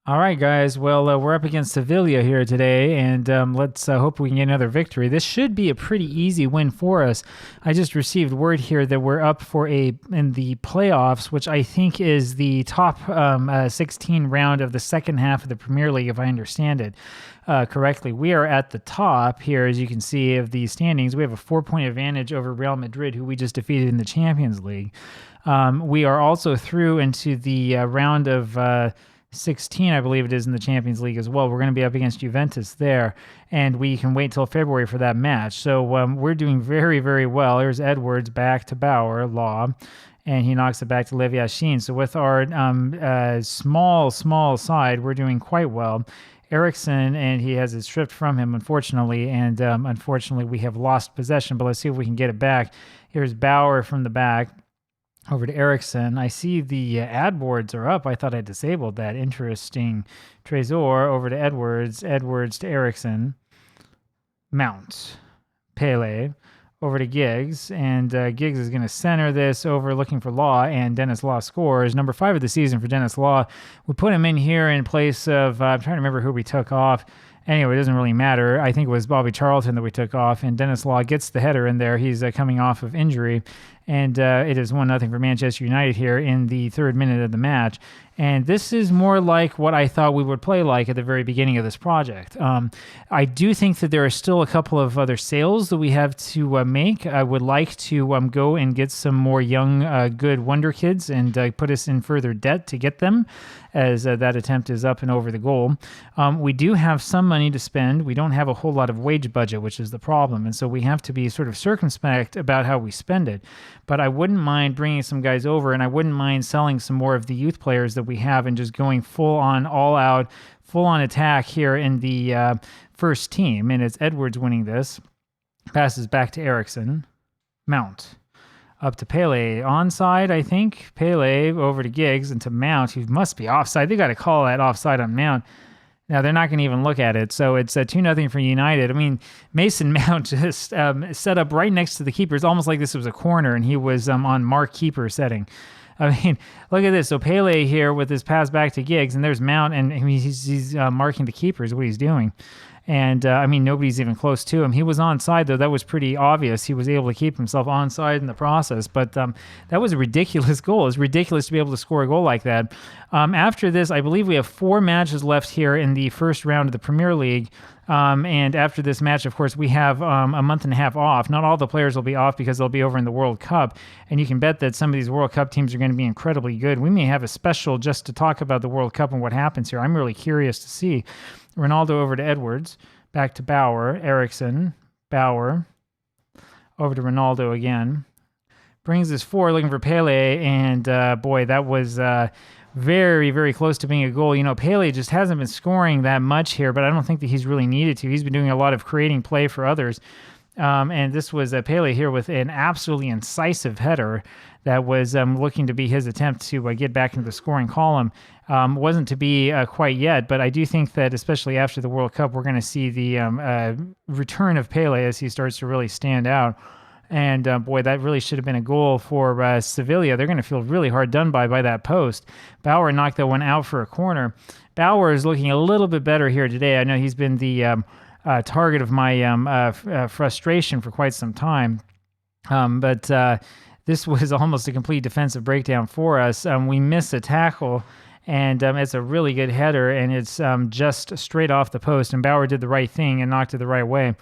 All right, guys. Well, we're up against Sevilla here today, and let's hope we can get another victory. This should be a pretty easy win for us. I just received word here that we're up for in the playoffs, which I think is the top 16 round of the second half of the Premier League, if I understand it correctly. We are at the top here, as you can see, of the standings. We have a 4-point advantage over Real Madrid, who we just defeated in the Champions League. We are also through into the round of 16, I believe it is, in the Champions League as well. We're going to be up against Juventus there, and we can wait till February for that match. So we're doing very, very well. There's Edwards back to Bauer, Law, and he knocks it back to Leviashin. So with our small side, we're doing quite well. Eriksson, and he has it stripped from him, unfortunately, and unfortunately we have lost possession, but let's see if we can get it back. Here's Bauer from the back. Over to Eriksson. I see the ad boards are up. I thought I disabled that. Interesting. Trésor over to Edwards. Edwards to Eriksson. Mount. Pele. Over to Giggs. And Giggs is going to center this over looking for Law. And Dennis Law scores. Number 5 of the season for Dennis Law. We put him in here in place of, I'm trying to remember who we took off. Anyway, it doesn't really matter. I think it was Bobby Charlton that we took off, and Dennis Law gets the header in there. He's coming off of injury, and it is 1-0 for Manchester United here in the 3rd minute of the match. And this is more like what I thought we would play like at the very beginning of this project. I do think that there are still a couple of other sales that we have to make. I would like to go and get some more young, good wonder kids and put us in further debt to get them, as that attempt is up and over the goal. We do have some money to spend. We don't have a whole lot of wage budget, which is the problem. And so we have to be sort of circumspect about how we spend it. But I wouldn't mind bringing some guys over, and I wouldn't mind selling some more of the youth players that we have and just going full on, all out, full on attack here in the first team. And it's Edwards winning this. Passes back to Eriksson. Mount. Up to Pele. Onside, I think. Pele over to Giggs and to Mount, who must be offside. They got to call that offside on Mount. Now, they're not going to even look at it, so it's 2-0 for United. I mean, Mason Mount just set up right next to the keeper. It's almost like this was a corner, and he was on mark keeper setting. I mean, look at this. So Pele here with his pass back to Giggs, and there's Mount, and he's marking the keeper is what he's doing. And, I mean, nobody's even close to him. He was onside, though. That was pretty obvious. He was able to keep himself onside in the process. But that was a ridiculous goal. It's ridiculous to be able to score a goal like that. After this, I believe we have 4 matches left here in the first round of the Premier League. And after this match, of course, we have a month and a half off. Not all the players will be off because they'll be over in the World Cup. And you can bet that some of these World Cup teams are going to be incredibly good. We may have a special just to talk about the World Cup and what happens here. I'm really curious to see. Ronaldo over to Edwards, back to Bauer, Eriksson, Bauer, over to Ronaldo again. Brings this forward looking for Pele, and boy, that was very, very close to being a goal. You know, Pele just hasn't been scoring that much here, but I don't think that he's really needed to. He's been doing a lot of creating play for others. And this was Pele here with an absolutely incisive header that was looking to be his attempt to get back into the scoring column. Wasn't to be quite yet, but I do think that especially after the World Cup, we're going to see the return of Pele as he starts to really stand out. And boy, that really should have been a goal for Sevilla. They're going to feel really hard done by that post. Bauer knocked that one out for a corner. Bauer is looking a little bit better here today. I know he's been the target of my frustration for quite some time. But this was almost a complete defensive breakdown for us. We miss a tackle, and it's a really good header, and it's just straight off the post, and Bauer did the right thing and knocked it the right way.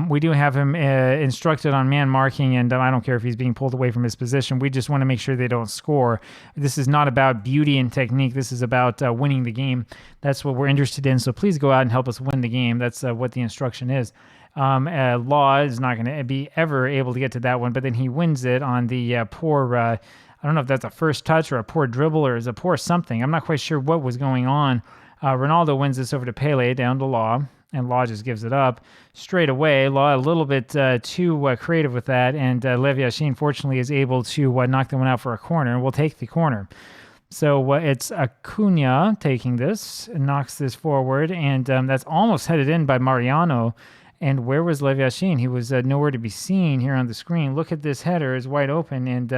We do have him instructed on man marking, and I don't care if he's being pulled away from his position. We just want to make sure they don't score. This is not about beauty and technique. This is about winning the game. That's what we're interested in, so please go out and help us win the game. That's what the instruction is. Law is not going to be ever able to get to that one, but then he wins it on the poor, I don't know if that's a first touch or a poor dribble or is a poor something. I'm not quite sure what was going on. Ronaldo wins this over to Pele, down to Law, and Law just gives it up straight away. Law a little bit too creative with that, and Leviashin fortunately is able to knock the one out for a corner, and we'll take the corner. So it's Acuna taking this and knocks this forward, and that's almost headed in by Mariano. And where was Lev Yashin? He was nowhere to be seen here on the screen. Look at this header, is wide open, and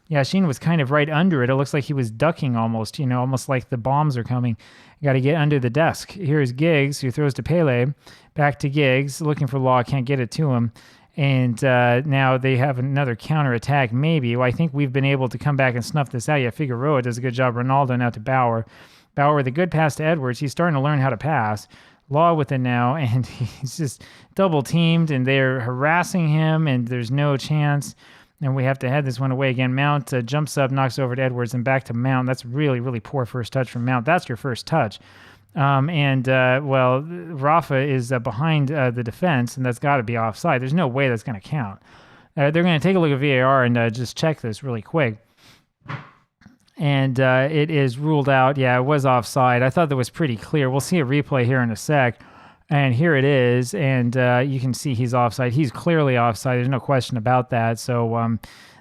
Yashin was kind of right under it. It looks like he was ducking almost, almost like the bombs are coming. You got to get under the desk. Here's Giggs, who throws to Pele. Back to Giggs, looking for Law, can't get it to him. And now they have another counterattack, maybe. Well, I think we've been able to come back and snuff this out. Yeah, Figueroa does a good job. Ronaldo now to Bauer. Bauer with a good pass to Edwards. He's starting to learn how to pass. Law with it now, and he's just double teamed, and they're harassing him, and there's no chance. And we have to head this one away again. Mount jumps up, knocks over to Edwards, and back to Mount. That's really, really poor first touch from Mount. That's your first touch. Rafa is behind the defense, and that's got to be offside. There's no way that's going to count. They're going to take a look at VAR and just check this really quick. And it is ruled out. Yeah, it was offside. I thought that was pretty clear. We'll see a replay here in a sec. And here it is. And you can see he's offside. He's clearly offside. There's no question about that. So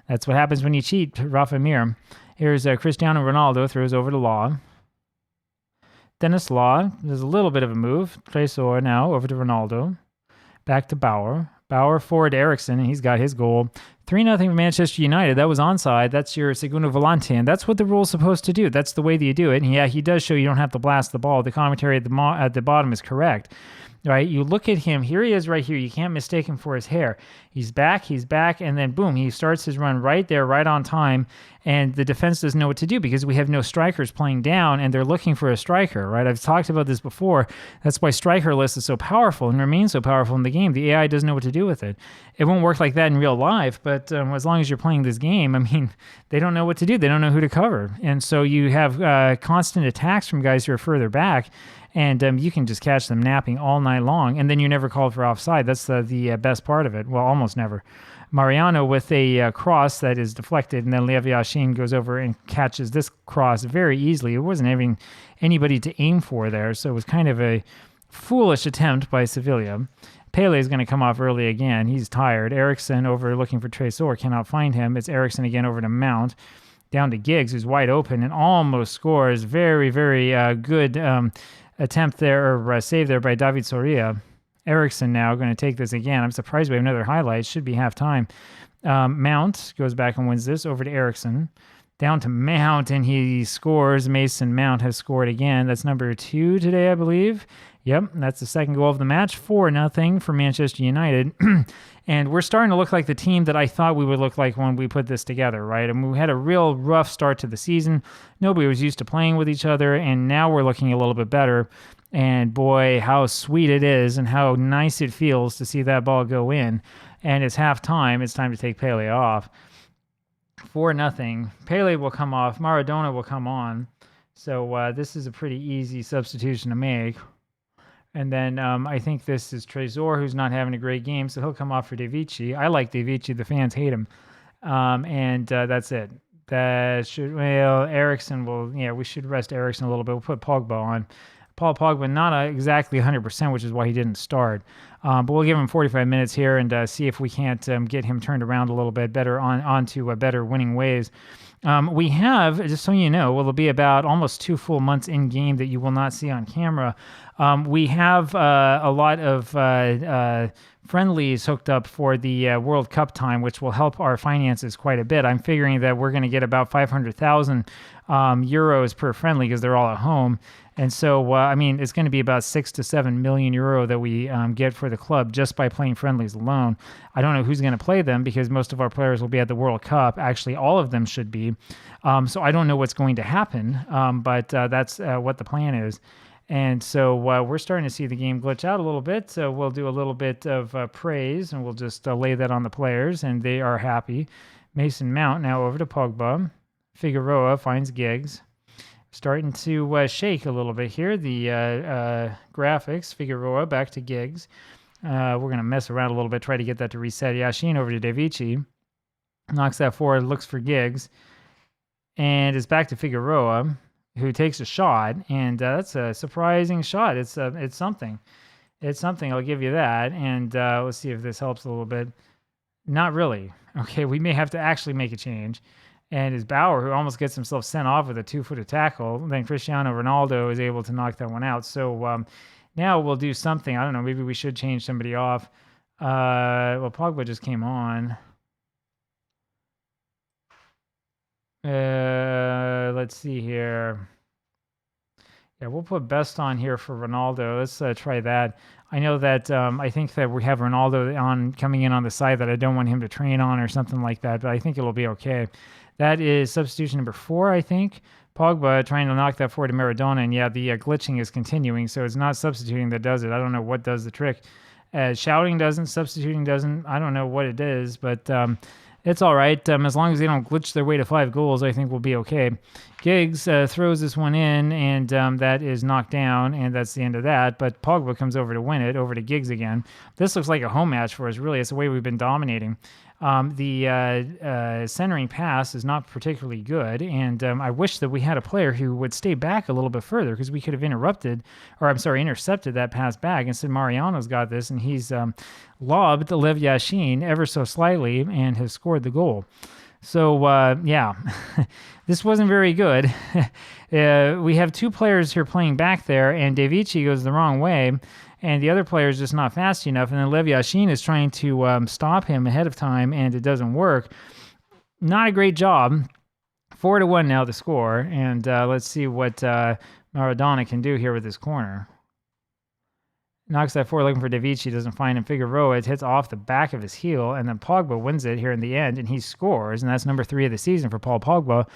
that's what happens when you cheat, Rafa Mir. Here's Cristiano Ronaldo, throws over to Law. Dennis Law, there's a little bit of a move. Tresor now over to Ronaldo. Back to Bauer. Bauer forward to Eriksson, and he's got his goal. 3-0 for Manchester United. That was onside. That's your segundo volante, and that's what the rule's supposed to do. That's the way that you do it. And yeah, he does show you don't have to blast the ball. The commentary at the bottom is correct. Right? You look at him. Here he is right here. You can't mistake him for his hair. He's back, and then boom, he starts his run right there, right on time, and the defense doesn't know what to do because we have no strikers playing down, and they're looking for a striker, right? I've talked about this before. That's why striker list is so powerful and remains so powerful in the game. The AI doesn't know what to do with it. It won't work like that in real life, but as long as you're playing this game, I mean, they don't know what to do. They don't know who to cover, and so you have constant attacks from guys who are further back, and you can just catch them napping all night long, and then you're never called for offside. That's the best part of it. Well, almost never. Mariano with a cross that is deflected, and then Lev Yashin goes over and catches this cross very easily. It wasn't having anybody to aim for there, so it was kind of a foolish attempt by Sevilla. Pele is going to come off early again. He's tired. Eriksson over looking for Tresor, cannot find him. It's Eriksson again over to Mount. Down to Giggs, who's wide open and almost scores. Very, very good attempt there, or save there by David Soria. Eriksson now going to take this again. I'm surprised we have another highlight. Should be halftime. Mount goes back and wins this over to Eriksson. Down to Mount, and he scores. Mason Mount has scored again. That's number 2 today, I believe. Yep, that's the second goal of the match. 4-0 for Manchester United. And we're starting to look like the team that I thought we would look like when we put this together, right? I mean, we had a real rough start to the season. Nobody was used to playing with each other, and now we're looking a little bit better. And boy, how sweet it is and how nice it feels to see that ball go in. And it's halftime. It's time to take Pele off. 4-0. Pele will come off. Maradona will come on. So this is a pretty easy substitution to make. And then I think this is Tresor, who's not having a great game, so he'll come off for De Vici. I like De Vici. The fans hate him. And that's it. Eriksson will, we should rest Eriksson a little bit. We'll put Pogba on. Paul Pogba, not exactly 100%, which is why he didn't start. But we'll give him 45 minutes here and see if we can't get him turned around a little bit better onto better winning ways. We have, just so you know, it'll be about almost 2 full months in game that you will not see on camera. We have a lot of friendlies hooked up for the World Cup time, which will help our finances quite a bit. I'm figuring that we're going to get about 500,000 euros per friendly because they're all at home. And so, it's going to be about 6 to 7 million euro that we get for the club just by playing friendlies alone. I don't know who's going to play them because most of our players will be at the World Cup. Actually, all of them should be. So I don't know what's going to happen, but that's what the plan is. And so we're starting to see the game glitch out a little bit. So we'll do a little bit of praise, and we'll just lay that on the players, and they are happy. Mason Mount now over to Pogba. Figueroa finds Giggs. Starting to shake a little bit here. The graphics, Figueroa back to Giggs. We're going to mess around a little bit, try to get that to reset. Yashin over to De Vici. Knocks that forward, looks for Giggs. And it's back to Figueroa, who takes a shot. And that's a surprising shot. It's something. It's something, I'll give you that. And let's see if this helps a little bit. Not really. Okay, we may have to actually make a change. And it's Bauer who almost gets himself sent off with a 2-footed tackle. Then Cristiano Ronaldo is able to knock that one out. So Now we'll do something. I don't know. Maybe we should change somebody off. Well, Pogba just came on. Let's see here. Yeah, we'll put Best on here for Ronaldo. Let's try that. I know that I think that we have Ronaldo on coming in on the side that I don't want him to train on or something like that, but I think it'll be okay. That is substitution number 4, I think. Pogba trying to knock that forward to Maradona, and yeah, the glitching is continuing, so it's not substituting that does it. I don't know what does the trick. Shouting doesn't, substituting doesn't. I don't know what it is, but it's all right. As long as they don't glitch their way to 5 goals, I think we'll be okay. Giggs throws this one in, and that is knocked down, and that's the end of that. But Pogba comes over to win it, over to Giggs again. This looks like a home match for us, really. It's the way we've been dominating. The centering pass is not particularly good, and I wish that we had a player who would stay back a little bit further, because we could have intercepted that pass back. Instead, Mariano's got this, and he's lobbed Lev Yashin ever so slightly and has scored the goal. So, yeah, this wasn't very good. We have 2 players here playing back there, and De Vici goes the wrong way, and the other player is just not fast enough, and then Lev Yashin is trying to stop him ahead of time, and it doesn't work. Not a great job. 4-1 now the score, and let's see what Maradona can do here with this corner. Knocks that forward looking for De Vici, doesn't find him. Figueroa, it hits off the back of his heel, and then Pogba wins it here in the end, and he scores, and that's number 3 of the season for Paul Pogba.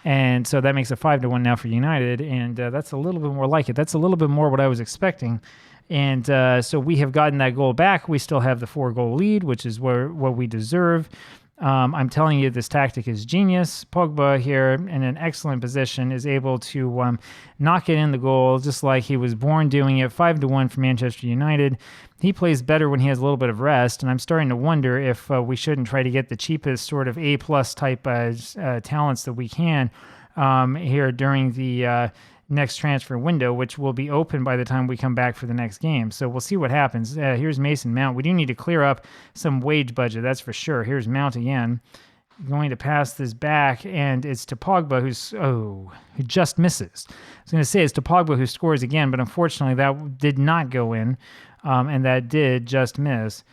And so that makes it 5-1 now for United, and that's a little bit more like it. That's a little bit more what I was expecting. And so we have gotten that goal back. We still have the 4-goal lead, which is what we deserve. I'm telling you, this tactic is genius. Pogba here in an excellent position is able to knock it in the goal just like he was born doing it. 5-1 for Manchester United. He plays better when he has a little bit of rest, and I'm starting to wonder if we shouldn't try to get the cheapest sort of A-plus type talents that we can here during the next transfer window, which will be open by the time we come back for the next game. So we'll see what happens. Here's Mason Mount. We do need to clear up some wage budget, that's for sure. Here's Mount again. Going to pass this back, and it's to Pogba, who just misses. I was going to say it's to Pogba who scores again, but unfortunately that did not go in, and that did just miss.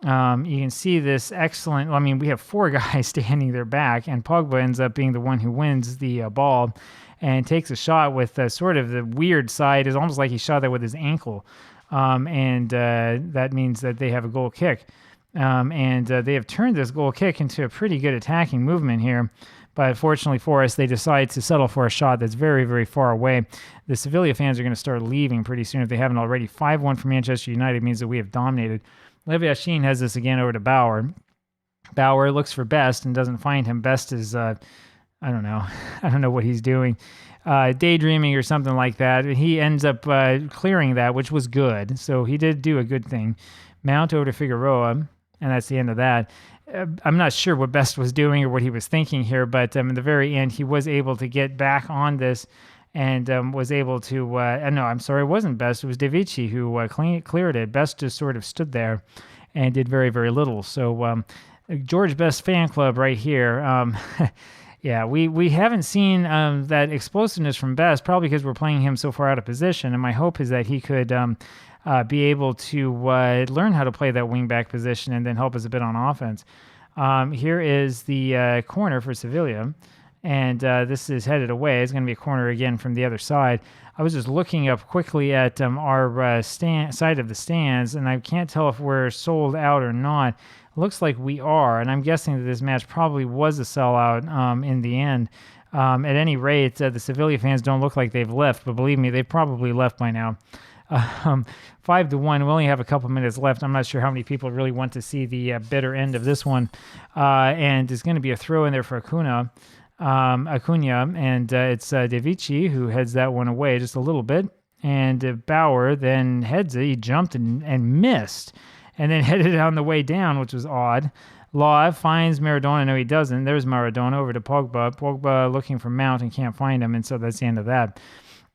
You can see this excellent, I mean, we have 4 guys standing there back, and Pogba ends up being the one who wins the ball and takes a shot with sort of the weird side. It's almost like he shot that with his ankle, and that means that they have a goal kick. And they have turned this goal kick into a pretty good attacking movement here. But fortunately for us, they decide to settle for a shot that's very, very far away. The Sevilla fans are going to start leaving pretty soon if they haven't already. 5-1 for Manchester United means that we have dominated. Lev Yashin has this again over to Bauer. Bauer looks for Best and doesn't find him. Best is, I don't know. I don't know what he's doing. Daydreaming or something like that. He ends up clearing that, which was good. So he did do a good thing. Mount over to Figueroa, and that's the end of that. I'm not sure what Best was doing or what he was thinking here, but in the very end, he was able to get back on this and was able to, no, I'm sorry, it wasn't Best. It was De Vici who cleared it. Best just sort of stood there and did very, very little. So George Best fan club right here. Yeah, we haven't seen that explosiveness from Best, probably because we're playing him so far out of position, and my hope is that he could be able to learn how to play that wing-back position and then help us a bit on offense. Here is the corner for Sevilla, and this is headed away. It's going to be a corner again from the other side. I was just looking up quickly at our side of the stands, and I can't tell if we're sold out or not. It looks like we are, and I'm guessing that this match probably was a sellout in the end. At any rate, the Sevilla fans don't look like they've left, but believe me, they've probably left by now. 5-1. We only have a couple minutes left. I'm not sure how many people really want to see the bitter end of this one. And it's going to be a throw in there for Acuna, and it's De Vici who heads that one away just a little bit. And Bauer then heads it. He jumped and missed, and then headed it on the way down, which was odd. Law finds Maradona. No, he doesn't. There's Maradona over to Pogba. Pogba looking for Mount and can't find him, and so that's the end of that.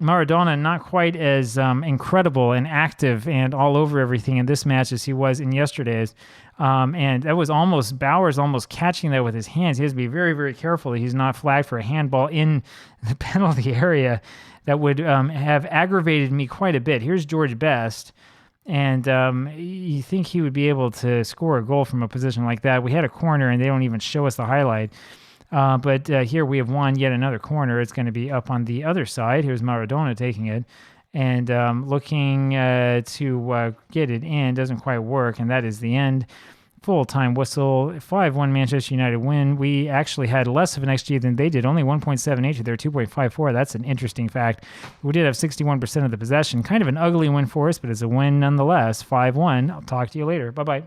Maradona not quite as incredible and active and all over everything in this match as he was in yesterday's. And that was Bauer's almost catching that with his hands. He has to be very, very careful that he's not flagged for a handball in the penalty area. that would have aggravated me quite a bit. Here's George Best. And you think he would be able to score a goal from a position like that. We had a corner, and they don't even show us the highlight. But here we have won yet another corner. It's going to be up on the other side. Here's Maradona taking it. And looking to get it in. Doesn't quite work, and that is the end. Full-time whistle, 5-1 Manchester United win. We actually had less of an XG than they did, only 1.78 to their 2.54. That's an interesting fact. We did have 61% of the possession. Kind of an ugly win for us, but it's a win nonetheless. 5-1. I'll talk to you later. Bye-bye.